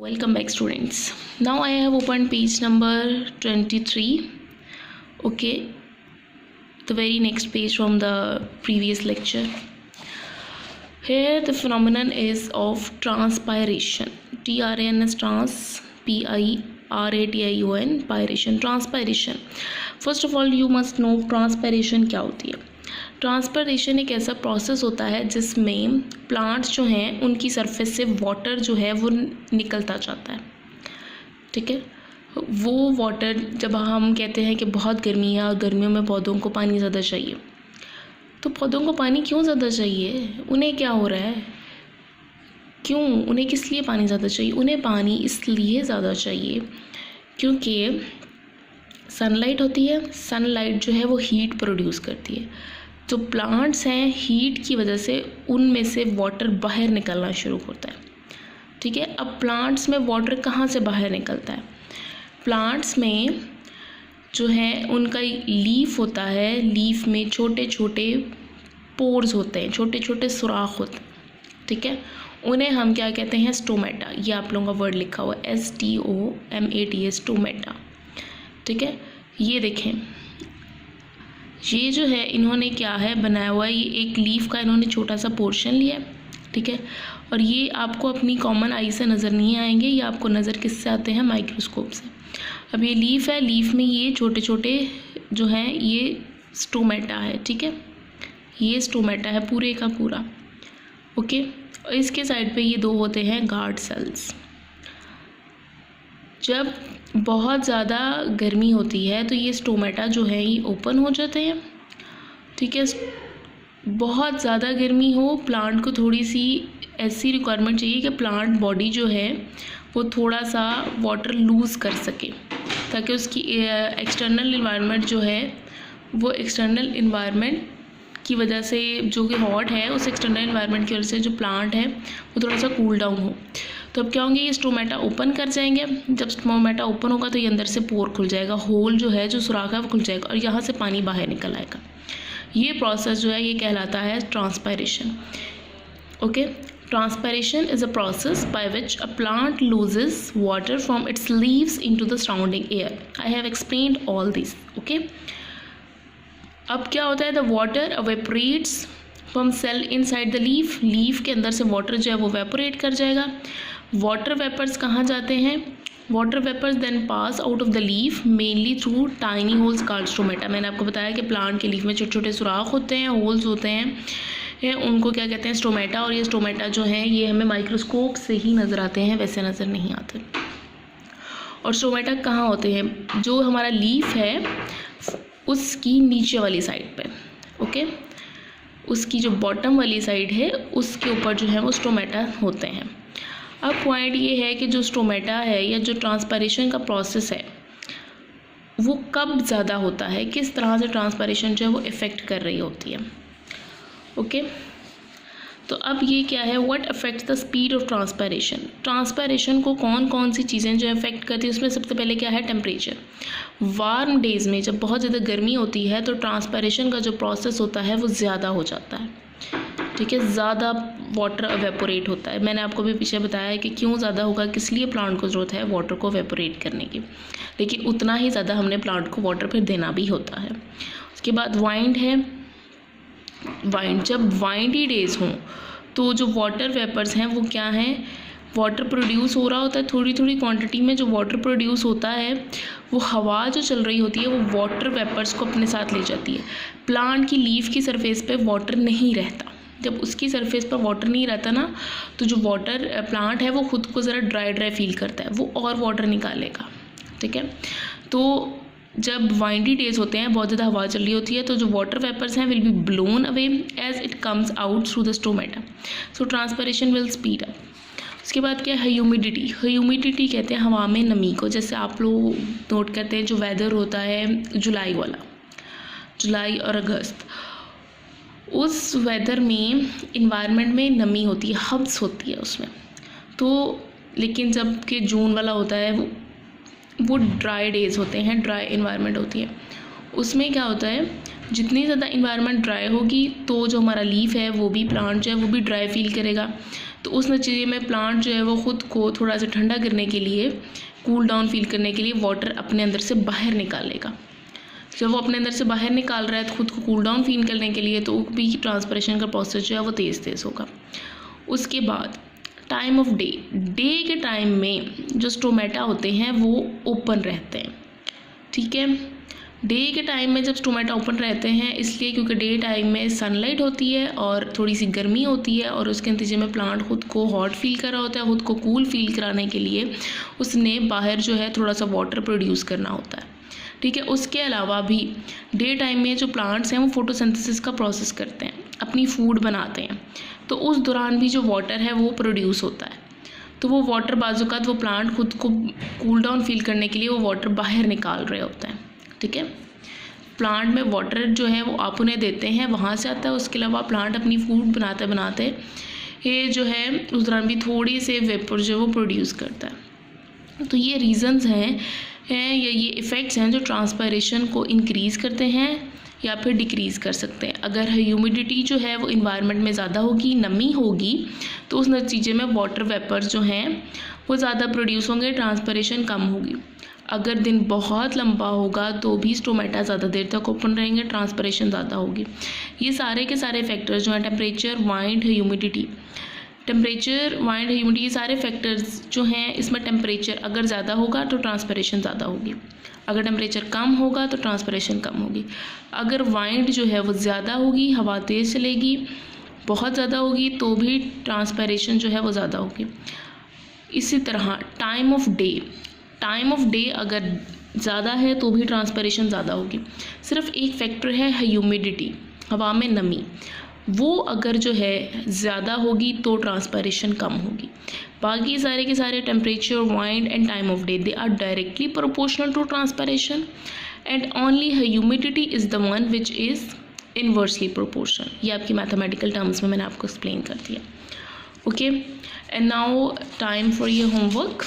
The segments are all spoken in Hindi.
Welcome back, students. Now I have opened page number 23. Okay, the very next page from the previous lecture. Here the phenomenon is of transpiration. TRAN is trans, PIRATION, piration, transpiration. First of all, you must know transpiration क्या होती है. ट्रांसपरेशन एक ऐसा प्रोसेस होता है जिसमें प्लांट्स जो हैं उनकी सरफेस से वाटर जो है वो निकलता जाता है. ठीक है, वो वाटर जब हम कहते हैं कि बहुत गर्मी है और गर्मियों में पौधों को पानी ज़्यादा चाहिए, तो पौधों को पानी क्यों ज़्यादा चाहिए? उन्हें क्या हो रहा है? क्यों उन्हें किस लिए पानी ज़्यादा चाहिए? उन्हें पानी इसलिए ज़्यादा चाहिए क्योंकि सनलाइट होती है. सनलाइट जो है वो हीट प्रोड्यूस करती है. जो प्लांट्स हैं, हीट की वजह से उनमें से वाटर बाहर निकलना शुरू होता है. ठीक है, अब प्लांट्स में वाटर कहाँ से बाहर निकलता है? प्लांट्स में जो है उनका लीफ होता है. लीफ में छोटे छोटे पोर्स होते हैं, छोटे छोटे सुराख होते हैं. ठीक है, उन्हें हम क्या कहते हैं? स्टोमेटा. ये आप लोगों का वर्ड लिखा हुआ है STOMATA, स्टोमेटा. ठीक है, ये देखें, ये जो है इन्होंने क्या है बनाया हुआ है, ये एक लीफ का इन्होंने छोटा सा पोर्शन लिया है. ठीक है, और ये आपको अपनी कॉमन आई से नज़र नहीं आएंगे, ये आपको नज़र किससे आते हैं? माइक्रोस्कोप से. अब ये लीफ है, लीफ में ये छोटे छोटे जो हैं ये स्टोमेटा है. ठीक है, ये स्टोमेटा है पूरे का पूरा. ओके, और इसके साइड पे ये दो होते हैं गार्ड सेल्स. जब बहुत ज़्यादा गर्मी होती है तो ये स्टोमेटा जो है ये ओपन हो जाते हैं. ठीक है, बहुत ज़्यादा गर्मी हो, प्लांट को थोड़ी सी ऐसी रिक्वायरमेंट चाहिए कि प्लांट बॉडी जो है वो थोड़ा सा वाटर लूज़ कर सके, ताकि उसकी एक्सटर्नल इन्वायरमेंट जो है वो एक्सटर्नल इन्वायरमेंट की वजह से जो कि हॉट है, उस एक्सटर्नल इन्वायरमेंट की वजह से जो प्लांट है वो थोड़ा सा कूल डाउन हो. तो अब क्या होंगे? ये स्टोमेटा ओपन कर जाएंगे. जब स्टोमेटा ओपन होगा तो ये अंदर से पोर खुल जाएगा, होल जो है जो सुराख है वो खुल जाएगा और यहाँ से पानी बाहर निकल आएगा. ये प्रोसेस जो है ये कहलाता है transpiration. Okay, transpiration is a process by which a plant loses water from its leaves into the surrounding air. I have explained all this. Okay, अब क्या होता है? The water evaporates from cell inside the leaf. Leaf के अंदर से वाटर जो है वो वेपोरेट कर जाएगा. वाटर वेपर्स कहाँ जाते हैं? Water vapours then pass out of the leaf mainly through tiny holes called stomata. मैंने आपको बताया कि प्लांट के लीफ में छोटे छोटे सुराख होते हैं, होल्स होते हैं, उनको क्या कहते हैं? स्टोमेटा. और ये स्टोमेटा जो हैं ये हमें माइक्रोस्कोप से ही नज़र आते हैं, वैसे नज़र नहीं आते. और स्टोमेटा कहाँ होते हैं? जो हमारा लीफ है उसकी नीचे वाली साइड पे. ओके, उसकी जो बॉटम वाली साइड है उसके ऊपर जो है वो स्टोमेटा होते हैं. अब पॉइंट ये है कि जो स्टोमेटा है या जो ट्रांसपायरेशन का प्रोसेस है वो कब ज़्यादा होता है, किस तरह से ट्रांसपायरेशन जो है वो इफ़ेक्ट कर रही होती है. ओके, तो अब ये क्या है? What affects the speed of transpiration. Transpiration को कौन कौन सी चीज़ें जो इफेक्ट करती है, उसमें सबसे पहले क्या है? टेम्परेचर. वार्म डेज़ में जब बहुत ज़्यादा गर्मी होती है तो ट्रांसपायरेशन का जो प्रोसेस होता है वो ज़्यादा हो जाता है. ठीक है, ज़्यादा वाटर एवेपोरेट होता है. मैंने आपको भी पीछे बताया है कि क्यों ज़्यादा होगा, किस लिए प्लांट को ज़रूरत है वाटर को एवेपोरेट करने की, लेकिन उतना ही ज़्यादा हमने प्लांट को वाटर फिर देना भी होता है. उसके बाद वाइंड है. वाइंड, जब वाइंडी डेज़ हों तो जो वाटर वेपर्स हैं वो क्या हैं? वाटर प्रोड्यूस हो रहा होता है थोड़ी थोड़ी क्वांटिटी में. जो वाटर प्रोड्यूस होता है वो हवा जो चल रही होती है वो वाटर वेपर्स को अपने साथ ले जाती है. प्लांट की लीफ की सरफेस पे वाटर नहीं रहता. जब उसकी सरफेस पर वाटर नहीं रहता ना, तो जो वाटर प्लांट है वो खुद को ज़रा ड्राई ड्राई फील करता है, वो और वाटर निकालेगा. ठीक है, तो जब वाइंडी डेज होते हैं, बहुत ज़्यादा हवा चल रही होती है, तो जो वाटर वेपर्स हैं will be blown away as it comes out through the stomata. So transpiration will speed up. उसके बाद क्या है? ह्यूमिडिटी. ह्यूमिडिटी कहते हैं हवा में नमी को. जैसे आप लोग नोट करते हैं जो वेदर होता है जुलाई वाला, जुलाई और अगस्त, उस वेदर में इन्वायरमेंट में नमी होती है, हब्स होती है उसमें. तो लेकिन जब कि जून वाला होता है वो ड्राई डेज़ होते हैं, ड्राई इन्वायरमेंट होती है. उसमें क्या होता है? जितनी ज़्यादा इन्वायरमेंट ड्राई होगी तो जो हमारा लीफ है वो भी, प्लांट जो है वो भी ड्राई फील करेगा. तो उस नतीजे में प्लांट जो है वो ख़ुद को थोड़ा सा ठंडा करने के लिए, कूल डाउन फील करने के लिए वाटर अपने अंदर से बाहर निकालेगा। जब वो अपने अंदर से बाहर निकाल रहा है तो ख़ुद को कूल डाउन फील करने के लिए, तो भी ट्रांसपरेशन का प्रोसेस जो है वो तेज़ होगा। उसके बाद टाइम ऑफ डे, डे के टाइम में जो स्टोमेटा होते हैं वो ओपन रहते हैं, ठीक है। डे के टाइम में जब स्टोमेटा ओपन रहते हैं इसलिए क्योंकि डे टाइम में सनलाइट होती है और थोड़ी सी गर्मी होती है, और उसके नतीजे में प्लांट खुद को हॉट फील कर रहा होता है। खुद को कूल फील कराने के लिए उसने बाहर जो है थोड़ा सा वाटर प्रोड्यूस करना होता है, ठीक है। उसके अलावा भी डे टाइम में जो प्लांट्स हैं वो फोटोसिंथेसिस का प्रोसेस करते हैं, अपनी फूड बनाते हैं, तो उस दौरान भी जो वाटर है वो प्रोड्यूस होता है। तो वो वाटर बाजुकात वो प्लांट खुद को कूल डाउन फील करने के लिए वो वाटर बाहर निकाल रहे होते हैं, ठीक है। प्लांट में वाटर जो है वो आप उन्हें देते हैं, वहाँ से आता है। उसके अलावा प्लांट अपनी फूड बनाते बनाते ये जो है उस दौरान भी थोड़ी से वेपर जो है वो प्रोड्यूस करता है। तो ये रीज़न्स हैं या ये इफ़ेक्ट्स हैं जो ट्रांसपायरेशन को इंक्रीज़ करते हैं या फिर डिक्रीज़ कर सकते हैं। अगर ह्यूमिडिटी जो है वो इन्वायरमेंट में ज़्यादा होगी, नमी होगी, तो उस नतीजे में वाटर वेपर्स जो हैं वो ज़्यादा प्रोड्यूस होंगे, ट्रांसपायरेशन कम होगी। अगर दिन बहुत लंबा होगा तो भी स्टोमेटा ज़्यादा देर तक ओपन रहेंगे, ट्रांसपायरेशन ज़्यादा होगी। ये सारे के सारे फैक्टर्स जो हैं, temperature, wind, humidity, temperature, wind, humidity, ये सारे फैक्टर्स जो हैं, इसमें टेम्परेचर अगर ज़्यादा होगा तो ट्रांसपायरेशन ज़्यादा होगी, अगर टेम्परेचर कम होगा तो ट्रांसपायरेशन कम होगी। अगर वाइंड जो है वो ज़्यादा होगी, हवा तेज़ चलेगी, बहुत ज़्यादा होगी, तो भी ट्रांसपायरेशन जो है वो ज़्यादा होगी। इसी तरह टाइम ऑफ डे अगर ज़्यादा है तो भी ट्रांसपायरेशन ज़्यादा होगी। सिर्फ एक फैक्टर है ह्यूमिडिटी, हवा में नमी, वो अगर जो है ज़्यादा होगी तो ट्रांसपायरेशन कम होगी। बाकी सारे के सारे temperature, wind and time of day they are directly proportional to transpiration and only humidity is the one which is inversely proportional. ये आपकी मैथमेटिकल टर्म्स में मैंने आपको एक्सप्लेन कर दिया, okay. And now time for your homework.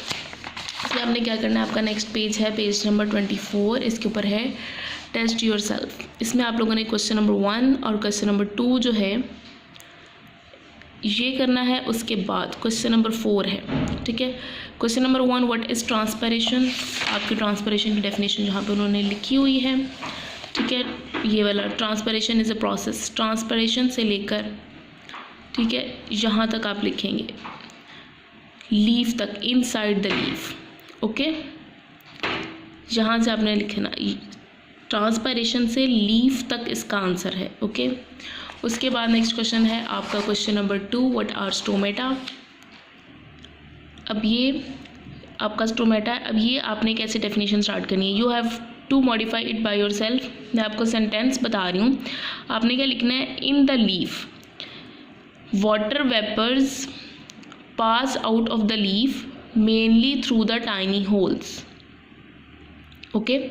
इसमें आपने क्या करना है, आपका नेक्स्ट पेज है पेज नंबर 24, इसके ऊपर है टेस्ट योर सेल्फ। इसमें आप लोगों ने क्वेश्चन नंबर 1 और क्वेश्चन नंबर 2 जो है ये करना है। उसके बाद क्वेश्चन नंबर 4 है, ठीक है। Question number 1, what is transpiration, आपकी ट्रांसपायरेशन की डेफिनेशन जहाँ पे उन्होंने लिखी हुई है, ठीक है। ये वाला transpiration is a process, transpiration से लेकर, ठीक है, यहाँ तक आप लिखेंगे लीफ तक, इनसाइड द लीफ, ओके। यहाँ से आपने लिखना ट्रांसपायरेशन से लीफ तक इसका आंसर है, ओके। उसके बाद नेक्स्ट क्वेश्चन है आपका question number 2, what are stomata. अब ये आपका स्टोमेटा, अब ये आपने कैसे डेफिनेशन स्टार्ट करनी है, you have to modify it by yourself. मैं आपको सेंटेंस बता रही हूँ, आपने क्या लिखना है, in the leaf water vapours pass out of the leaf mainly through the tiny holes, okay.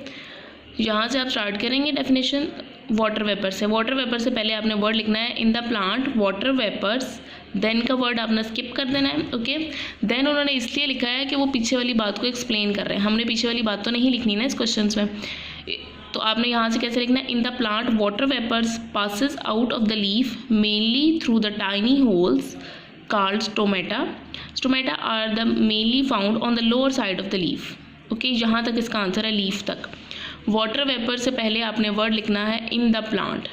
यहाँ से आप स्टार्ट करेंगे डेफिनेशन वाटर वेपर से। वाटर वेपर से पहले आपने वर्ड लिखना है in the plant water vapours, then का वर्ड आपने स्किप कर देना है, ओके। देन उन्होंने इसलिए लिखा है कि वो पीछे वाली बात को एक्सप्लेन कर रहे हैं, हमने पीछे वाली बात तो नहीं लिखनी ना इस क्वेश्चन में। तो आपने यहाँ से कैसे लिखना है, in the plant water vapours passes out of the leaf mainly through the tiny holes called stomata. Stomata are the mainly found on the lower side of the leaf. Okay, यहाँ तक इसका आंसर है, लीफ तक। वाटर वेपर से पहले आपने वर्ड लिखना है इन द प्लांट,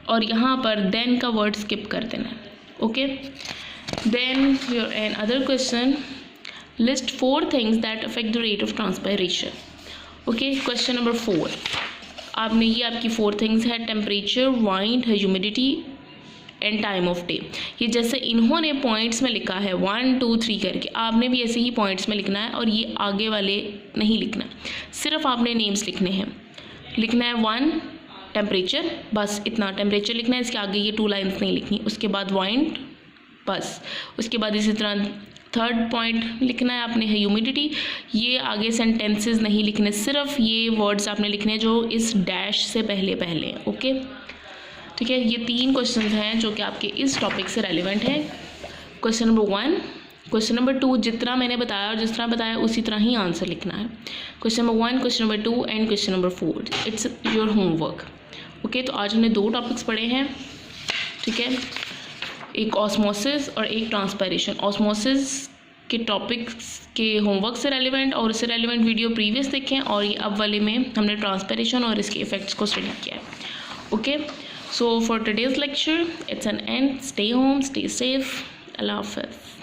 और यहाँ पर देन का वर्ड स्किप कर देना है, okay. Then your another question, list 4 things that affect the rate of transpiration, okay. Question number 4 आपने, ये आपकी 4 थिंग्स है, temperature, wind, humidity and time of day. ये जैसे इन्होंने पॉइंट्स में लिखा है 1 2 3 करके, आपने भी ऐसे ही पॉइंट्स में लिखना है, और ये आगे वाले नहीं लिखना, सिर्फ आपने नेम्स लिखने हैं। लिखना है 1 टेम्परेचर, बस इतना टेम्परेचर लिखना है, इसके आगे ये 2 लाइन्स नहीं लिखनी। उसके बाद वाइंड, बस। उसके बाद इसी तरह 3rd पॉइंट लिखना है आपने ह्यूमिडिटी, ये आगे सेंटेंसेस नहीं लिखने, सिर्फ ये वर्ड्स आपने लिखने जो इस डैश से पहले पहले हैं, ओके, ठीक है। ये 3 क्वेश्चन हैं जो कि आपके इस टॉपिक से रेलिवेंट है। क्वेश्चन नंबर 1, क्वेश्चन नंबर 2 जितना मैंने बताया और जिस तरह बताया उसी तरह ही आंसर लिखना है। Question number 1, question number 2 and question number 4, it's your homework, okay. तो आज हमने 2 टॉपिक्स पढ़े हैं, ठीक है। एक ऑस्मोसिस और एक ट्रांसपायरेशन। ऑस्मोसिस के टॉपिक्स के होमवर्क से रेलिवेंट और उससे रेलिवेंट वीडियो प्रीवियस देखें, और ये अब वाले में हमने ट्रांसपायरेशन और इसके इफ़ेक्ट्स को स्टडी किया है। Okay, so for today's lecture it's an end. Stay home, stay safe, अल्लाह हाफ़िज़।